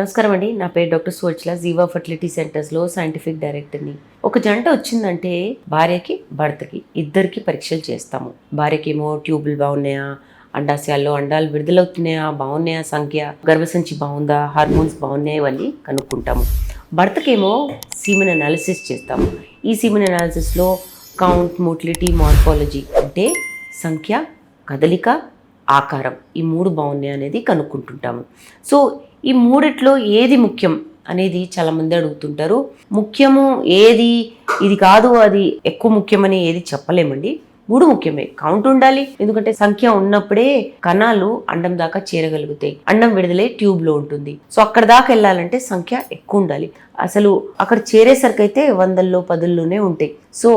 నమస్కారం అండి. నా పేరు డాక్టర్ సువర్చల, జీవా ఫర్టిలిటీ సెంటర్స్లో సైంటిఫిక్ డైరెక్టర్ని. ఒక జంట వచ్చిందంటే భార్యకి భర్తకి ఇద్దరికి పరీక్షలు చేస్తాము. భార్యకేమో ట్యూబులు బాగున్నాయా, అండాశయాల్లో అండాలు విడుదలవుతున్నాయా, బాగున్నాయా, సంఖ్య, గర్భసంచి బాగుందా, హార్మోన్స్ బాగున్నాయా, ఇవన్నీ కనుక్కుంటాము. భర్తకేమో సీమెన్ అనాలిసిస్ చేస్తాము. ఈ సీమెన్ అనాలిసిస్లో కౌంట్, మోటిలిటీ, మార్ఫాలజీ అంటే సంఖ్య, కదలిక, ఆకారం, ఈ మూడు బాగున్నాయి అనేది కనుక్కుంటుంటాము. సో ఈ మూడిట్లో ఏది ముఖ్యం అనేది చాలామంది అడుగుతుంటారు. ముఖ్యము ఏది, ఇది కాదు అది ఎక్కువ ముఖ్యమని ఏది చెప్పలేమండి. మూడు ముఖ్యమే. కౌంట్ ఉండాలి, ఎందుకంటే సంఖ్య ఉన్నప్పుడే కణాలు అండం దాకా చేరగలుగుతాయి. అండం విడుదలై ట్యూబ్లో ఉంటుంది. సో అక్కడ దాకా వెళ్ళాలంటే సంఖ్య ఎక్కువ ఉండాలి. అసలు అక్కడ చేరేసరికి అయితే 100లో 10లోనే ఉంటాయి. సో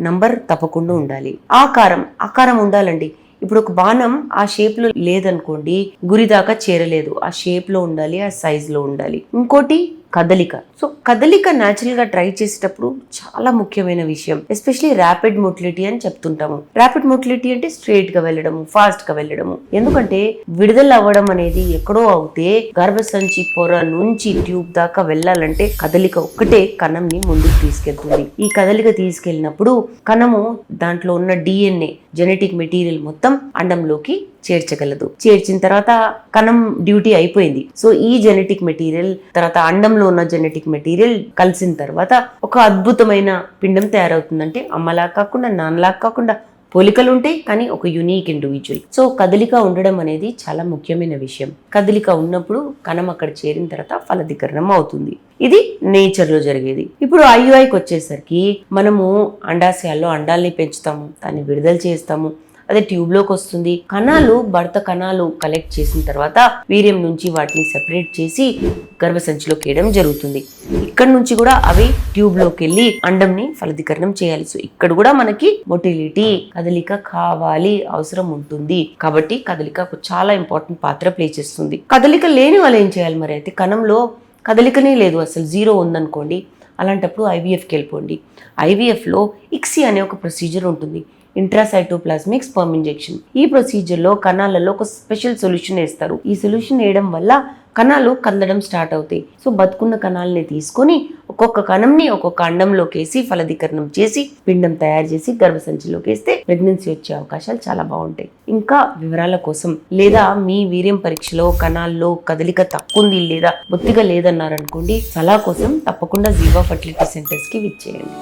నంబర్ తప్పకుండా ఉండాలి. ఆకారం ఉండాలండి. ఇప్పుడు ఒక బాణం ఆ షేప్లో లేదనుకోండి, గురి దాకా చేరలేదు. ఆ షేప్లో ఉండాలి, ఆ సైజులో ఉండాలి. ఇంకోటి కదలిక. సో కదలిక న్యాచురల్గా ట్రై చేసేటప్పుడు చాలా ముఖ్యమైన విషయం. ఎస్పెషలీ ర్యాపిడ్ మోటిలిటీ అని చెప్తుంటాము. ర్యాపిడ్ మోటిలిటీ అంటే స్ట్రైట్గా వెళ్ళడము, ఫాస్ట్గా వెళ్ళడము. ఎందుకంటే విడుదల అవ్వడం అనేది ఎక్కడో అవుతే గర్భసంచి పొర నుంచి ట్యూబ్ దాకా వెళ్ళాలంటే కదలిక ఒక్కటే కణంని ముందుకు తీసుకెళ్తుంది. ఈ కదలిక తీసుకెళ్ళినప్పుడు కణము దాంట్లో ఉన్న DNA జెనెటిక్ మెటీరియల్ మొత్తం అండంలోకి చేర్చగలదు. చేర్చిన తర్వాత కణం డ్యూటీ అయిపోయింది. సో ఈ జెనెటిక్ మెటీరియల్ తర్వాత అండంలో ఉన్న జెనెటిక్ మెటీరియల్ కలిసిన తర్వాత ఒక అద్భుతమైన పిండం తయారవుతుందంటే అమ్మలా కాకుండా, నాన్నలా కాకుండా పోలికలు ఉంటాయి, కానీ ఒక యూనిక్ ఇండివిజువల్. సో కదలిక ఉండడం అనేది చాలా ముఖ్యమైన విషయం. కదలిక ఉన్నప్పుడు కణం అక్కడ చేరిన తర్వాత ఫలదీకరణం అవుతుంది. ఇది నేచర్లో జరిగేది. ఇప్పుడు IUIకి వచ్చేసరికి మనము అండాశయాల్లో అండాల్ని పెంచుతాము, దాన్ని విడుదల చేస్తాము, అదే ట్యూబ్లోకి వస్తుంది. భర్త కణాలు కలెక్ట్ చేసిన తర్వాత వీర్యం నుంచి వాటిని సెపరేట్ చేసి గర్భసంచిలోకి వేయడం జరుగుతుంది. ఇక్కడ నుంచి కూడా అవి ట్యూబ్లోకి వెళ్ళి అండంని ఫలదీకరణం చేయాలి. సో ఇక్కడ కూడా మనకి మొటిలిటీ, కదలిక కావాలి, అవసరం ఉంటుంది. కాబట్టి కదలిక చాలా ఇంపార్టెంట్ పాత్ర ప్లే చేస్తుంది. కదలిక లేని వాళ్ళు ఏం చేయాలి మరి? అయితే కణంలో కదలికనే లేదు, అసలు 0 ఉందనుకోండి, అలాంటప్పుడు IVFకి వెళ్ళిపోండి. IVFలో ICSI అనే ఒక ప్రొసీజర్ ఉంటుంది, ఇంట్రాసైటోప్లాస్మిక్ స్పర్మ్ ఇంజెక్షన్. ఈ ప్రొసీజర్లో కణాలలో ఒక స్పెషల్ సొల్యూషన్ వేస్తారు. ఈ సొల్యూషన్ వేయడం వల్ల కణాలు కదలడం స్టార్ట్ అవుతాయి. సో బతుకున్న కణాలని తీసుకొని ఒక్కొక్క కణంని ఒక్కొక్క అండంలోకి వేసి ఫలదీకరణం చేసి పిండం తయారు చేసి గర్భసంచిలోకి వేస్తే ప్రెగ్నెన్సీ వచ్చే అవకాశాలు చాలా బాగుంటాయి. ఇంకా వివరాల కోసం లేదా మీ వీర్యం పరీక్షలో కణాల్లో కదలిక తక్కువ ఉంది లేదా బొత్తిగా లేదన్నారనుకోండి, సలహా కోసం తప్పకుండా జీవా ఫర్టిలిటీ సెంటర్స్కి విచ్చేయండి.